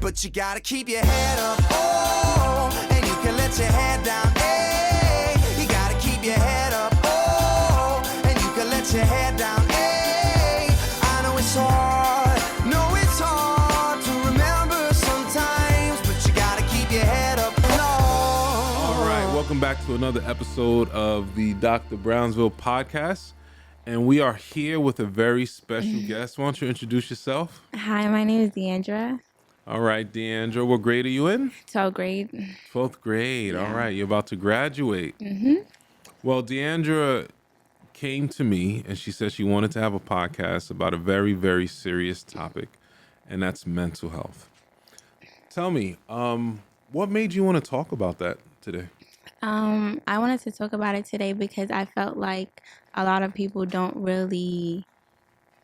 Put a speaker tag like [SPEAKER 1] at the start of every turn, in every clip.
[SPEAKER 1] but you gotta keep your head up. Oh, and you can let your head down. Hey, you gotta keep your head up. Oh, and you can let your head down. Hey, I know it's hard. No, it's hard to remember sometimes, but you gotta keep your head up.
[SPEAKER 2] All right, welcome back to another episode of the Dr. Brownsville Podcast. And we are here with a very special guest. Why don't you introduce yourself?
[SPEAKER 3] Hi, my name is Deandra.
[SPEAKER 2] All right, Deandra, what grade are you in?
[SPEAKER 3] 12th grade.
[SPEAKER 2] 12th grade.
[SPEAKER 3] Yeah.
[SPEAKER 2] All right, you're about to graduate.
[SPEAKER 3] Mm-hmm.
[SPEAKER 2] Well, Deandra came to me and she said she wanted to have a podcast about a very, very serious topic, and that's mental health. Tell me, what made you want to talk about that today?
[SPEAKER 3] I wanted to talk about it today because I felt like a lot of people don't really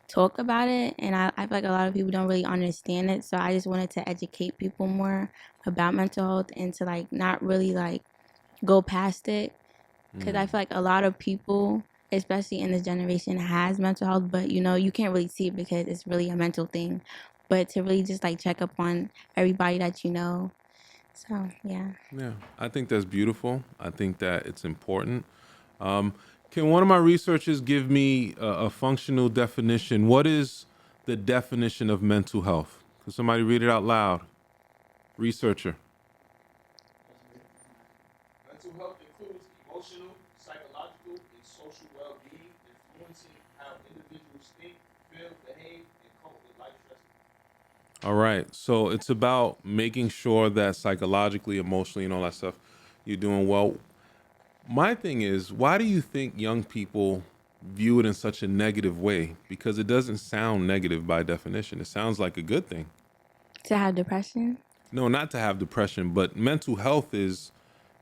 [SPEAKER 3] talk about it, and I feel like a lot of people don't really understand it. So I just wanted to educate people more about mental health and to like not really like go past it, because I feel like a lot of people, especially in this generation, has mental health, but you know, you can't really see it because it's really a mental thing. But to really just like check up on everybody that you know. So yeah.
[SPEAKER 2] Yeah, I think that's beautiful. I think that it's important. Can one of my researchers give me a functional definition? What is the definition of mental health? Can somebody read it out loud? Researcher.
[SPEAKER 4] Mental health includes emotional, psychological, and social well-being, influencing how individuals think, feel, behave, and cope with life stresses.
[SPEAKER 2] All right. So it's about making sure that psychologically, emotionally, and all that stuff, you're doing well. My thing is, why do you think young people view it in such a negative way? Because it doesn't sound negative by definition. It sounds like a good thing.
[SPEAKER 3] To have depression?
[SPEAKER 2] No, not to have depression, but mental health is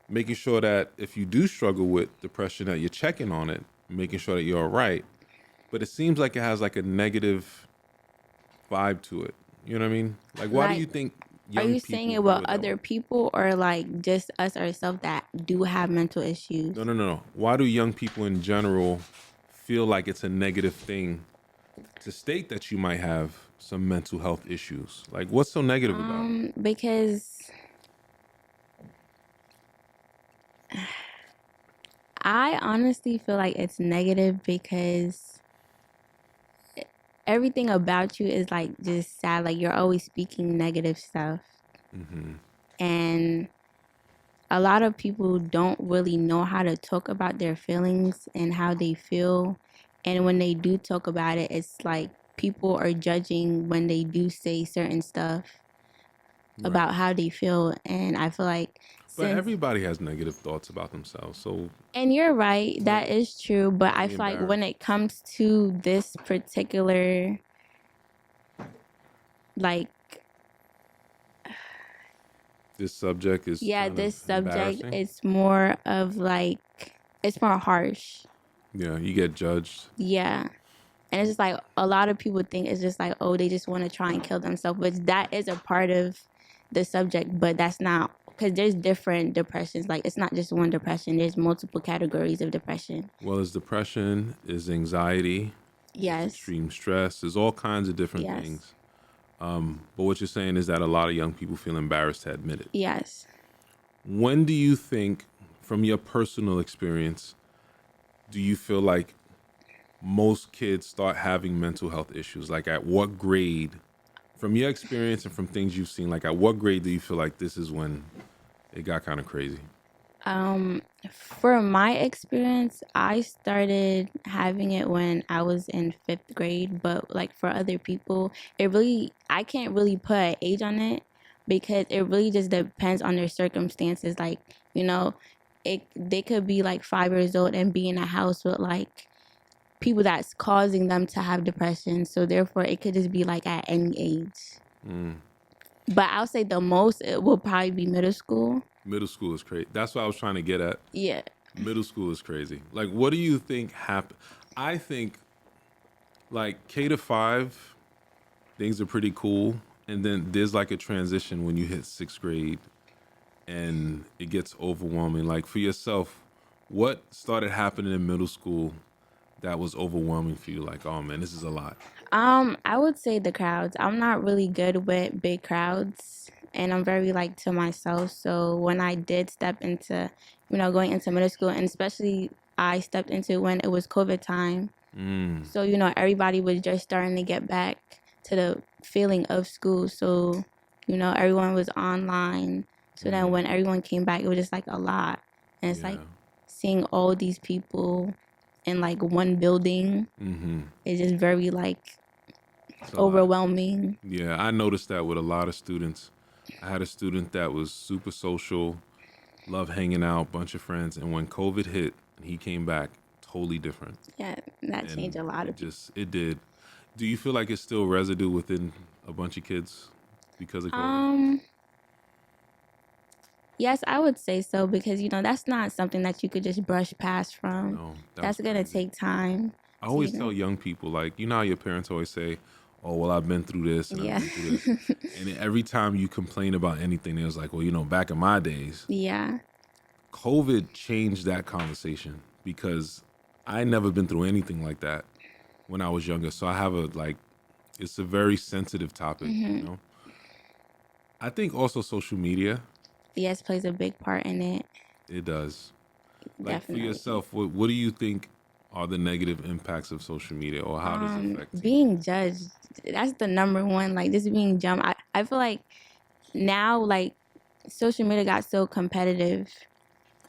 [SPEAKER 2] making sure that if you do struggle with depression, that you're checking on it, making sure that you're all right. But it seems like it has like a negative vibe to it. You know what I mean? Like, why do you think young
[SPEAKER 3] Are you
[SPEAKER 2] people
[SPEAKER 3] saying it
[SPEAKER 2] view
[SPEAKER 3] with
[SPEAKER 2] that
[SPEAKER 3] other
[SPEAKER 2] way?
[SPEAKER 3] people or like just us ourselves that do have mental issues?
[SPEAKER 2] No. Why do young people in general feel like it's a negative thing to state that you might have some mental health issues? Like, what's so negative about it?
[SPEAKER 3] Because I honestly feel like it's negative because everything about you is like just sad. Like you're always speaking negative stuff.
[SPEAKER 2] Mm-hmm.
[SPEAKER 3] And a lot of people don't really know how to talk about their feelings and how they feel. And when they do talk about it, it's like people are judging when they do say certain stuff about how they feel. And I feel like
[SPEAKER 2] But everybody has negative thoughts about themselves. So,
[SPEAKER 3] and you're right, that is true. But I
[SPEAKER 2] Be
[SPEAKER 3] feel like when
[SPEAKER 2] embarrassed.
[SPEAKER 3] it comes to this particular, like,
[SPEAKER 2] this subject is
[SPEAKER 3] this subject,
[SPEAKER 2] embarrassing.
[SPEAKER 3] it's more of like, it's more harsh.
[SPEAKER 2] Yeah, you get judged.
[SPEAKER 3] Yeah. And it's just like a lot of people think it's just like, oh, they just want to try and kill themselves. But that is a part of the subject, but that's not, because there's different depressions. Like it's not just one depression. There's multiple categories of depression.
[SPEAKER 2] Well, there's depression, is anxiety,
[SPEAKER 3] Yes.
[SPEAKER 2] extreme stress. There's all kinds of different
[SPEAKER 3] Yes.
[SPEAKER 2] things. But what you're saying is that a lot of young people feel embarrassed to admit it.
[SPEAKER 3] Yes.
[SPEAKER 2] When do you think, from your personal experience, do you feel like most kids start having mental health issues? Like at what grade, from your experience and from things you've seen, like at what grade do you feel like this is when it got kind of crazy?
[SPEAKER 3] For my experience, I started having it when I was in 5th grade, but like for other people, I can't really put an age on it because it really just depends on their circumstances. Like, you know, they could be like 5 years old and be in a house with like people that's causing them to have depression. So therefore it could just be like at any age. But I'll say the most it will probably be middle school.
[SPEAKER 2] Middle school is crazy. That's what I was trying to get at.
[SPEAKER 3] Yeah.
[SPEAKER 2] Middle school is crazy. Like, what do you think happened? I think, like, K to 5, things are pretty cool. And then there's, like, a transition when you hit 6th grade and it gets overwhelming. Like, for yourself, what started happening in middle school that was overwhelming for you? Like, oh, man, this is a lot.
[SPEAKER 3] I would say the crowds. I'm not really good with big crowds. and I'm very like to myself. So when I did step into, going into middle school, and especially I stepped into when it was COVID time. So, everybody was just starting to get back to the feeling of school. So, everyone was online. So then when everyone came back, it was just like a lot. And it's like seeing all these people in like one building is just very like overwhelming.
[SPEAKER 2] Yeah, I noticed that with a lot of students. I had a student that was super social, loved hanging out, bunch of friends, and when COVID hit and he came back, totally different.
[SPEAKER 3] Yeah, that changed a lot of people.
[SPEAKER 2] It did. Do you feel like it's still residue within a bunch of kids because of COVID?
[SPEAKER 3] Yes, I would say so because that's not something that you could just brush past from.
[SPEAKER 2] No,
[SPEAKER 3] That's gonna take time.
[SPEAKER 2] I always tell young people, like, how your parents always say, oh, well, I've been through this and I've been through this. And every time you complain about anything, it was like, well, back in my days.
[SPEAKER 3] Yeah.
[SPEAKER 2] COVID changed that conversation because I never been through anything like that when I was younger. So I have it's a very sensitive topic, I think also social media.
[SPEAKER 3] Yes, plays a big part in it.
[SPEAKER 2] It does. Like
[SPEAKER 3] Definitely.
[SPEAKER 2] for yourself, what do you think are the negative impacts of social media, or how does it affect you?
[SPEAKER 3] Being judged, that's the number one, like just being jumped. I feel like now, like, social media got so competitive.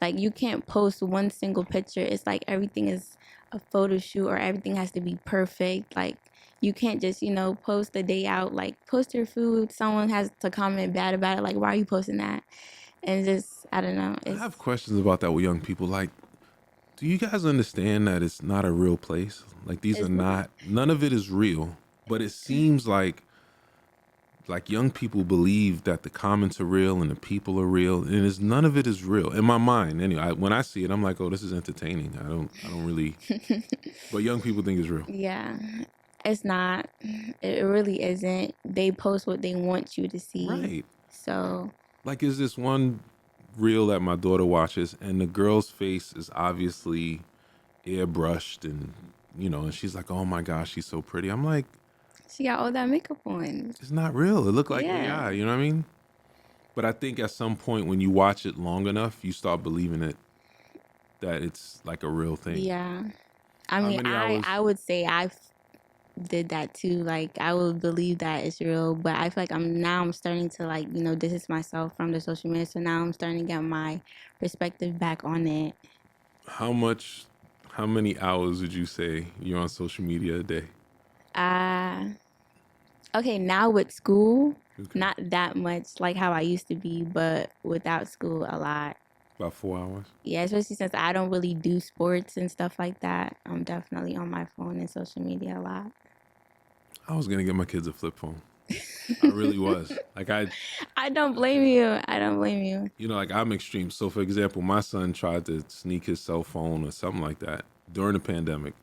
[SPEAKER 3] Like, you can't post one single picture. It's like everything is a photo shoot or everything has to be perfect. Like, you can't just, post the day out, like, post your food. Someone has to comment bad about it. Like, why are you posting that? And just, I don't know.
[SPEAKER 2] I have questions about that with young people. Like, do you guys understand that it's not a real place? Like, these are not, none of it is real. But it seems like young people believe that the comments are real and the people are real, and none of it is real in my mind. Anyway, when I see it, I'm like, oh, this is entertaining. I don't really. But young people think it's real.
[SPEAKER 3] Yeah, it's not. It really isn't. They post what they want you to see.
[SPEAKER 2] Right.
[SPEAKER 3] So.
[SPEAKER 2] Like, is this one reel that my daughter watches, and the girl's face is obviously airbrushed, and and she's like, oh my gosh, she's so pretty. I'm like,
[SPEAKER 3] she got all that makeup on.
[SPEAKER 2] It's not real. It looked like AI, you know what I mean? But I think at some point when you watch it long enough, you start believing it, that it's like a real thing.
[SPEAKER 3] Yeah. I mean, I would say I did that too. Like, I would believe that it's real, but I feel like I'm starting to, like, distance myself from the social media. So now I'm starting to get my perspective back on it.
[SPEAKER 2] How many hours would you say you're on social media a day?
[SPEAKER 3] Okay, now with school, not that much like how I used to be, but without school, a lot.
[SPEAKER 2] About 4 hours?
[SPEAKER 3] Yeah, especially since I don't really do sports and stuff like that. I'm definitely on my phone and social media a lot.
[SPEAKER 2] I was going to get my kids a flip phone. I really was. Like,
[SPEAKER 3] I don't blame you. I don't blame you.
[SPEAKER 2] Like, I'm extreme. So, for example, my son tried to sneak his cell phone or something like that during the pandemic.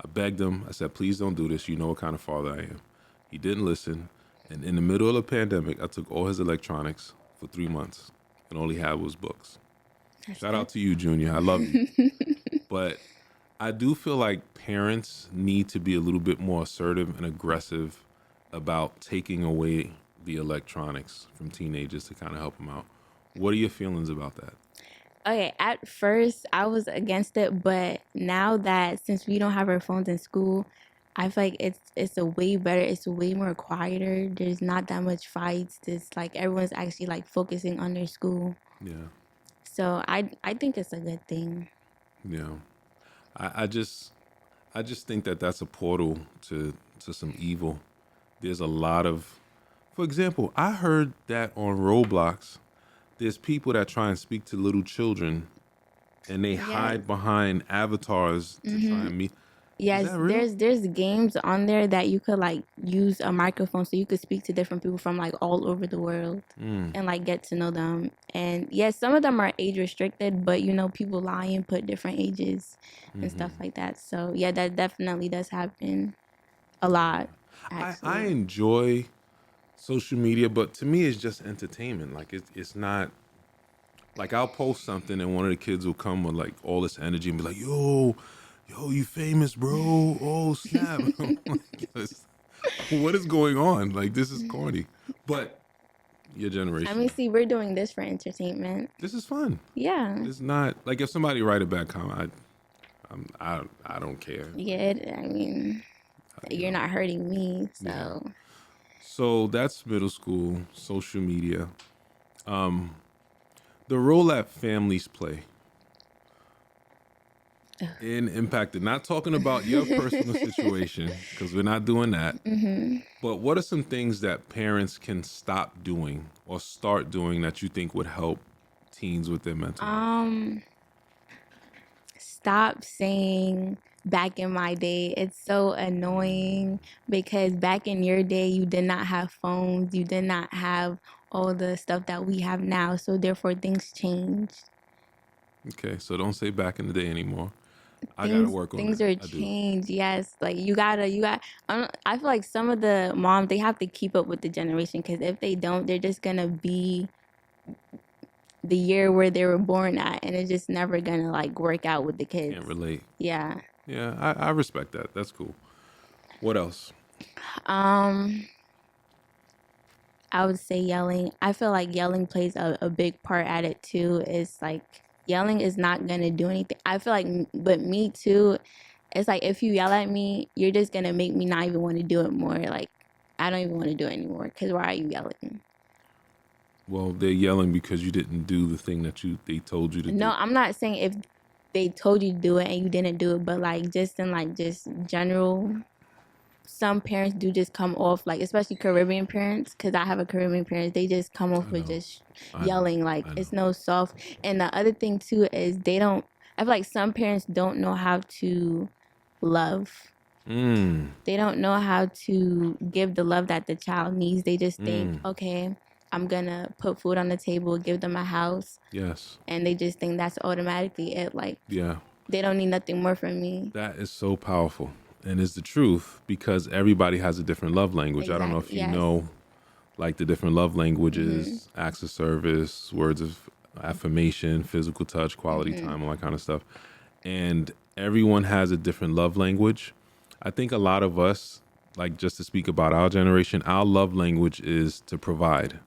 [SPEAKER 2] I begged him. I said, please don't do this. You know what kind of father I am. He didn't listen. And in the middle of the pandemic, I took all his electronics for 3 months. And all he had was books. Shout out to you, Junior. I love you. But I do feel like parents need to be a little bit more assertive and aggressive about taking away the electronics from teenagers to kind of help them out. What are your feelings about that?
[SPEAKER 3] Okay, at first I was against it, but now that since we don't have our phones in school, I feel like it's a way better. It's way more quieter. There's not that much fights. It's like everyone's actually like focusing on their school.
[SPEAKER 2] Yeah.
[SPEAKER 3] So I think it's a good thing.
[SPEAKER 2] Yeah. I just think that that's a portal to some evil. There's a lot of, for example, I heard that on Roblox, there's people that try and speak to little children and they hide behind avatars to try and meet.
[SPEAKER 3] Yes, there's games on there that you could like use a microphone so you could speak to different people from like all over the world and like get to know them. And yes, some of them are age restricted, but people lie and put different ages and stuff like that. So yeah, that definitely does happen a lot.
[SPEAKER 2] I enjoy social media, but to me it's just entertainment. Like it's not like I'll post something and one of the kids will come with like all this energy and be like, yo, you famous, bro. Oh, snap. I'm like, what is going on? Like, this is corny. But your generation.
[SPEAKER 3] I mean, see, we're doing this for entertainment.
[SPEAKER 2] This is fun.
[SPEAKER 3] Yeah.
[SPEAKER 2] It's not like if somebody write a bad comment, I don't care.
[SPEAKER 3] Yeah, I mean, you're not hurting me, so.
[SPEAKER 2] Yeah. So that's middle school, social media. The role that families play in impacted. Not talking about your personal situation because we're not doing that. But what are some things that parents can stop doing or start doing that you think would help teens with their mental health?
[SPEAKER 3] Stop saying back in my day. It's so annoying because back in your day, you did not have phones. You did not have all the stuff that we have now. So therefore, things changed.
[SPEAKER 2] Okay, so don't say back in the day anymore. I gotta work on
[SPEAKER 3] things
[SPEAKER 2] that.
[SPEAKER 3] are
[SPEAKER 2] I do.
[SPEAKER 3] changed. Yes, like you got. I feel like some of the moms, they have to keep up with the generation because if they don't, they're just gonna be the year where they were born at, and it's just never gonna like work out with the kids.
[SPEAKER 2] Can't relate.
[SPEAKER 3] Yeah.
[SPEAKER 2] Yeah, I respect that. That's cool. What else?
[SPEAKER 3] I would say yelling. I feel like yelling plays a big part at it too. It's like yelling is not gonna do anything. I feel like, but me too. It's like if you yell at me, you're just gonna make me not even want to do it more. Like I don't even want to do it anymore. Cause why are you yelling?
[SPEAKER 2] Well, they're yelling because you didn't do the thing that they told you to do.
[SPEAKER 3] No, I'm not saying if they told you to do it and you didn't do it, but like just in like just general. Some parents do just come off like, especially Caribbean parents, because I have a Caribbean parent. They just come off with just yelling, like it's no soft. And the other thing too is they don't. I feel like some parents don't know how to love. They don't know how to give the love that the child needs. They just think, okay, I'm gonna put food on the table, give them a house.
[SPEAKER 2] Yes.
[SPEAKER 3] And they just think that's automatically it. Like,
[SPEAKER 2] yeah,
[SPEAKER 3] they don't need nothing more from me.
[SPEAKER 2] That is so powerful. And it's the truth because everybody has a different love language. I don't know if you know, like the different love languages, acts of service, words of affirmation, physical touch, quality time, all that kind of stuff. And everyone has a different love language. I think a lot of us, like just to speak about our generation, our love language is to provide.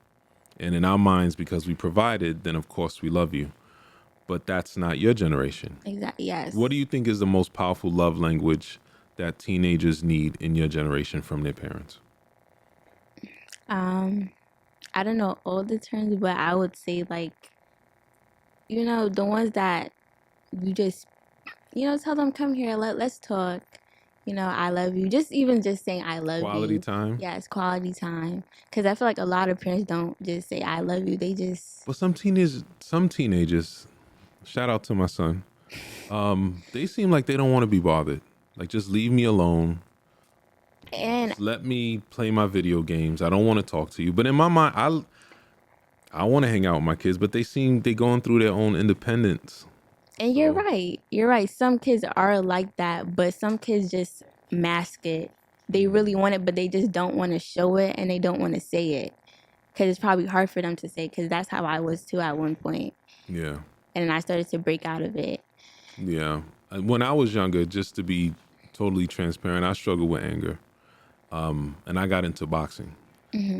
[SPEAKER 2] And in our minds, because we provided, then of course we love you. But that's not your generation.
[SPEAKER 3] Exactly. Yes.
[SPEAKER 2] What do you think is the most powerful love language that teenagers need in your generation from their parents?
[SPEAKER 3] I don't know all the terms, but I would say like, the ones that you just, tell them, come here, let's talk. I love you. Just saying I love you.
[SPEAKER 2] Quality time?
[SPEAKER 3] Yes, quality time. Because I feel like a lot of parents don't just say I love you. They just.
[SPEAKER 2] Well, some teenagers, shout out to my son, they seem like they don't want to be bothered. Like, just leave me alone.
[SPEAKER 3] And
[SPEAKER 2] just let me play my video games. I don't want to talk to you. But in my mind, I want to hang out with my kids, but they going through their own independence.
[SPEAKER 3] And you're right. You're right. Some kids are like that, but some kids just mask it. They really want it, but they just don't want to show it and they don't want to say it. Because it's probably hard for them to say, because that's how I was too at one point.
[SPEAKER 2] Yeah.
[SPEAKER 3] And then I started to break out of it.
[SPEAKER 2] Yeah. When I was younger, just to be totally transparent, I struggled with anger. And I got into boxing.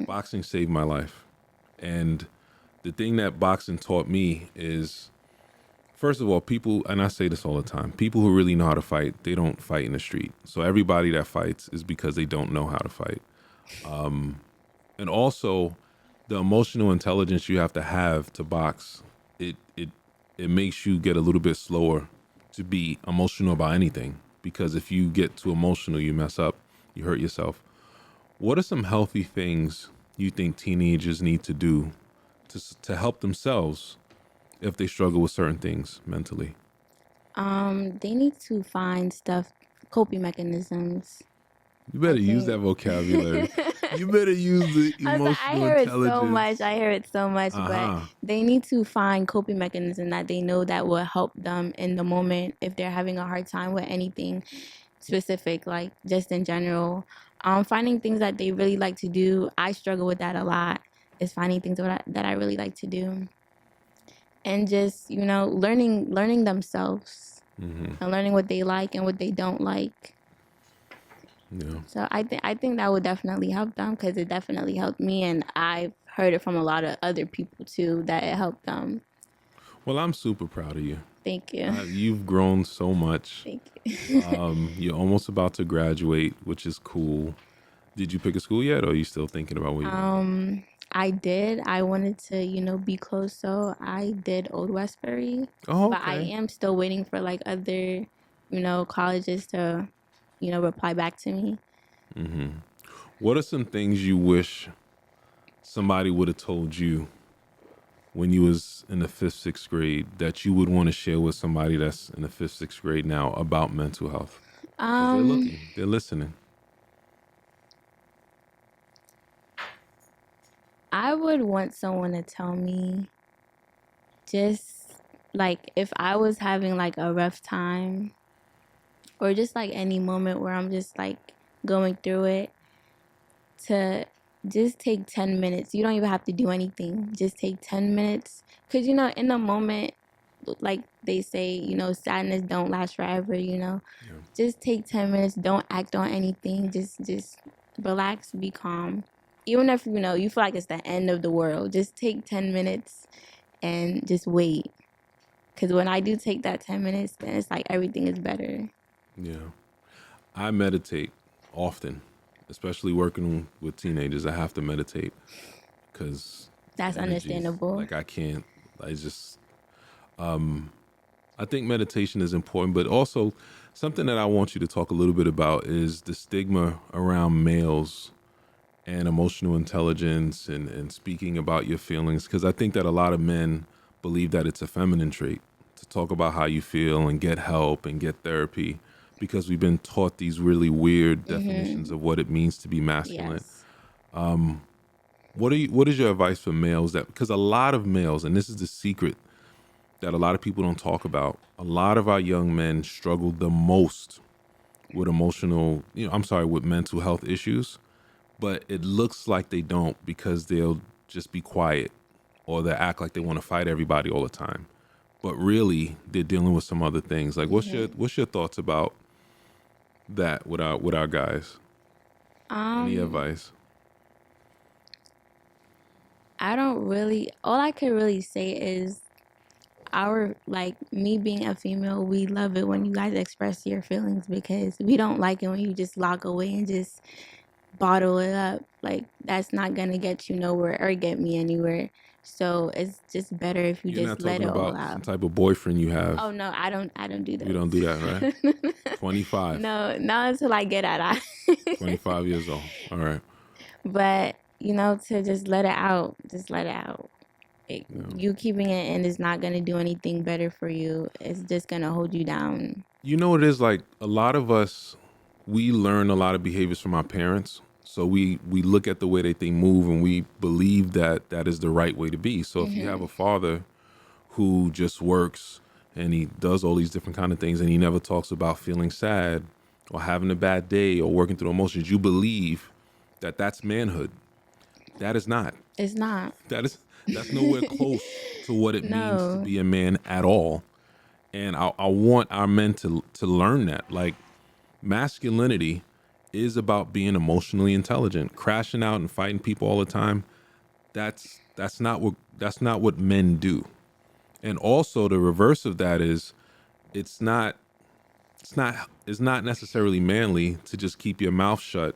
[SPEAKER 2] Boxing saved my life. And the thing that boxing taught me is, first of all, people, and I say this all the time, people who really know how to fight, they don't fight in the street. So everybody that fights is because they don't know how to fight. And also, the emotional intelligence you have to box, it makes you get a little bit slower to be emotional about anything. Because if you get too emotional, you mess up, you hurt yourself. What are some healthy things you think teenagers need to do to help themselves if they struggle with certain things mentally?
[SPEAKER 3] They need to find coping mechanisms.
[SPEAKER 2] You better use that vocabulary. You better use the emotional
[SPEAKER 3] I hear it
[SPEAKER 2] intelligence.
[SPEAKER 3] so much, but they need to find coping mechanism that they know that will help them in the moment if they're having a hard time with anything specific, like just in general. Finding things that they really like to do. I struggle with that a lot, is finding things that I really like to do. And just, learning themselves and learning what they like and what they don't like. Yeah. So I think that would definitely help them because it definitely helped me. And I've heard it from a lot of other people too that it helped them.
[SPEAKER 2] Well, I'm super proud of you.
[SPEAKER 3] Thank you.
[SPEAKER 2] You've grown so much.
[SPEAKER 3] Thank you.
[SPEAKER 2] You're almost about to graduate, which is cool. Did you pick a school yet, or are you still thinking about what you're going
[SPEAKER 3] I did. I wanted to, be close, so I did Old Westbury.
[SPEAKER 2] Oh,
[SPEAKER 3] But I
[SPEAKER 2] okay.
[SPEAKER 3] am still waiting for like other, colleges to, reply back to me.
[SPEAKER 2] What are some things you wish somebody would have told you when you was in the 5th, 6th grade that you would want to share with somebody that's in the 5th, 6th grade now about mental health? 'Cause they're looking, they're listening.
[SPEAKER 3] I would want someone to tell me just like if I was having like a rough time or just like any moment where I'm just like going through it, to just take 10 minutes. You don't even have to do anything. Just take 10 minutes. Because, in the moment, like they say, sadness don't last forever. Just take 10 minutes. Don't act on anything. Just relax, be calm. Even if, you feel like it's the end of the world, just take 10 minutes and just wait. Because when I do take that 10 minutes, then it's like everything is better.
[SPEAKER 2] Yeah. I meditate often, especially working with teenagers. I have to meditate because
[SPEAKER 3] That's understandable.
[SPEAKER 2] like I can't, I just, I think meditation is important, but also something that I want you to talk a little bit about is the stigma around males and emotional intelligence and speaking about your feelings. Because I think that a lot of men believe that it's a feminine trait to talk about how you feel and get help and get therapy because we've been taught these really weird definitions of what it means to be masculine.
[SPEAKER 3] Yes.
[SPEAKER 2] What is your advice for males because a lot of males, and this is the secret that a lot of people don't talk about, a lot of our young men struggle the most with with mental health issues, but it looks like they don't because they'll just be quiet or they act like they want to fight everybody all the time. But really, they're dealing with some other things. Like, what's your thoughts about that with our guys? Any advice?
[SPEAKER 3] All I could really say is me being a female, we love it when you guys express your feelings because we don't like it when you just lock away and just bottle it up. Like, that's not going to get you nowhere or get me anywhere. So it's just better if you
[SPEAKER 2] You're
[SPEAKER 3] just
[SPEAKER 2] not
[SPEAKER 3] let
[SPEAKER 2] talking
[SPEAKER 3] it all
[SPEAKER 2] about
[SPEAKER 3] out.
[SPEAKER 2] some type of boyfriend you have.
[SPEAKER 3] Oh, no, I don't do that.
[SPEAKER 2] You don't do that, right? 25.
[SPEAKER 3] No, not until I get out.
[SPEAKER 2] 25 years old. All right.
[SPEAKER 3] But, to just let it out. Just let it out. You keeping it in is not going to do anything better for you. It's just going to hold you down.
[SPEAKER 2] You know what it is? Like, a lot of us, we learn a lot of behaviors from our parents. So we look at the way they move and we believe that that is the right way to be. So if you have a father who just works and he does all these different kind of things and he never talks about feeling sad or having a bad day or working through emotions, you believe that that's manhood. That is not.
[SPEAKER 3] It's not.
[SPEAKER 2] That's nowhere close to what it means to be a man at all. And I want our men to learn that. Like, masculinity is about being emotionally intelligent. Crashing out and fighting people all the time, that's not what men do. And also the reverse of that is it's not necessarily manly to just keep your mouth shut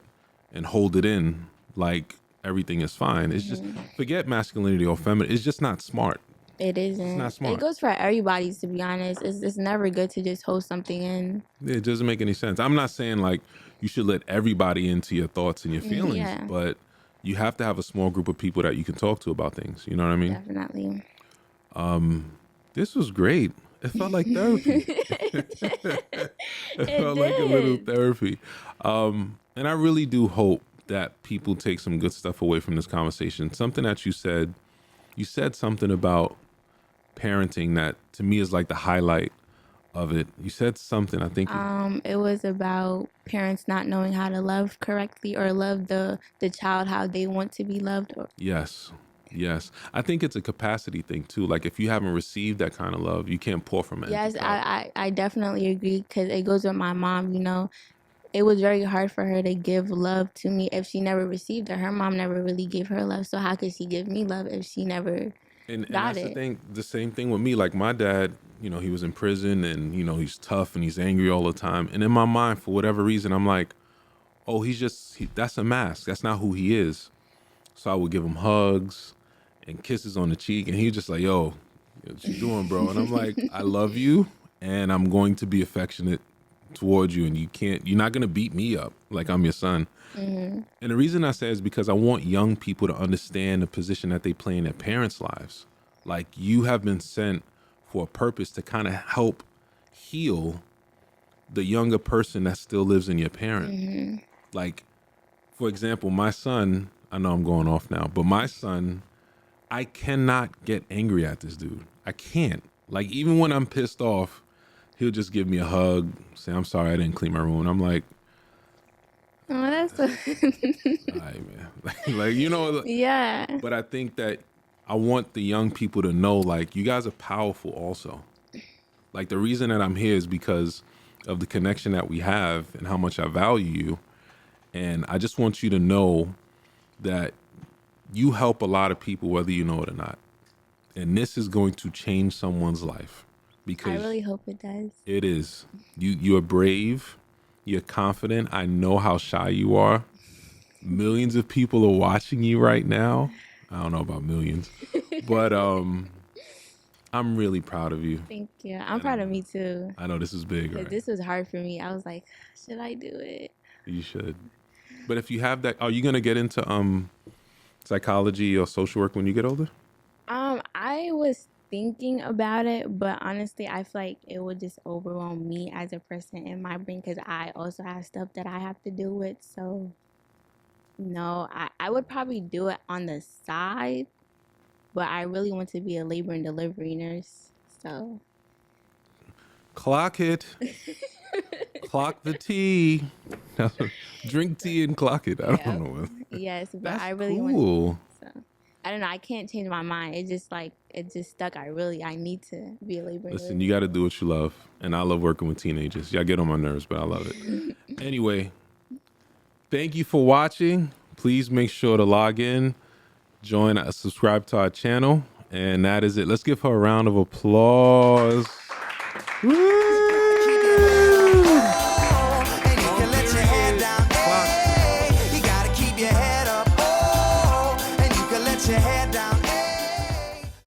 [SPEAKER 2] and hold it in like everything is fine. It's just, forget masculinity or feminine. It's just not smart.
[SPEAKER 3] It isn't.
[SPEAKER 2] It's not smart.
[SPEAKER 3] It goes for everybody, to be honest. It's never good to just hold something in.
[SPEAKER 2] It doesn't make any sense. I'm not saying like you should let everybody into your thoughts and your feelings, but you have to have a small group of people that you can talk to about things. You know what I mean?
[SPEAKER 3] Definitely.
[SPEAKER 2] This was great. It felt like therapy. It felt like a little therapy. And I really do hope that people take some good stuff away from this conversation. Something that you said something about parenting that to me is like the highlight of it. You said something, I think.
[SPEAKER 3] It was about parents not knowing how to love correctly or love the child how they want to be loved.
[SPEAKER 2] Yes. I think it's a capacity thing too. Like, if you haven't received that kind of love, you can't pour from it.
[SPEAKER 3] Yes, I definitely agree because it goes with my mom, it was very hard for her to give love to me if she never received it. Her mom never really gave her love, so how could she give me love if she never
[SPEAKER 2] And
[SPEAKER 3] got
[SPEAKER 2] that's the
[SPEAKER 3] it?
[SPEAKER 2] thing. The same thing with me. Like my dad, he was in prison, and he's tough and he's angry all the time. And in my mind, for whatever reason, I'm like, oh, that's a mask. That's not who he is. So I would give him hugs and kisses on the cheek, and he's just like, yo, what you doing, bro? And I'm like, I love you, and I'm going to be affectionate towards you, and you're not gonna beat me up like I'm your son. And the reason I say is because I want young people to understand the position that they play in their parents' lives. Like, you have been sent for a purpose to kind of help heal the younger person that still lives in your parent. Like, for example, my son, I know I'm going off now, but my son, I cannot get angry at this dude. I can't. Like, even when I'm pissed off, he'll just give me a hug, say, I'm sorry I didn't clean my room. And I'm like,
[SPEAKER 3] Oh, that's so
[SPEAKER 2] all right, man. like,
[SPEAKER 3] yeah.
[SPEAKER 2] but I think that I want the young people to know, like, you guys are powerful also. Like, the reason that I'm here is because of the connection that we have and how much I value you. And I just want you to know that you help a lot of people, whether you know it or not. And this is going to change someone's life,
[SPEAKER 3] I
[SPEAKER 2] because
[SPEAKER 3] really hope it does.
[SPEAKER 2] it is. You're brave. You're confident. I know how shy you are. Millions of people are watching you right now. I don't know about millions, but I'm really proud of you.
[SPEAKER 3] Thank you. I'm proud of me too.
[SPEAKER 2] I know this is big,
[SPEAKER 3] 'Cause
[SPEAKER 2] right?
[SPEAKER 3] this was hard for me. I was like, should I do it?
[SPEAKER 2] You should. But if you have that, are you gonna get into psychology or social work when you get older?
[SPEAKER 3] I was thinking about it, but honestly, I feel like it would just overwhelm me as a person in my brain because I also have stuff that I have to deal with. So, no, I would probably do it on the side, but I really want to be a labor and delivery nurse. So,
[SPEAKER 2] Clock it. Clock the tea. Drink tea and clock it. I
[SPEAKER 3] yeah,
[SPEAKER 2] don't know.
[SPEAKER 3] yes, but
[SPEAKER 2] That's
[SPEAKER 3] I really want.
[SPEAKER 2] cool.
[SPEAKER 3] So, I don't know. I can't change my mind. It's just like it just stuck. I need to be a labor and
[SPEAKER 2] Listen,
[SPEAKER 3] delivery.
[SPEAKER 2] you got to do what you love. And I love working with teenagers. Y'all get on my nerves, but I love it. Anyway, thank you for watching. Please make sure to log in, subscribe to our channel. And that is it. Let's give her a round of applause. Woo!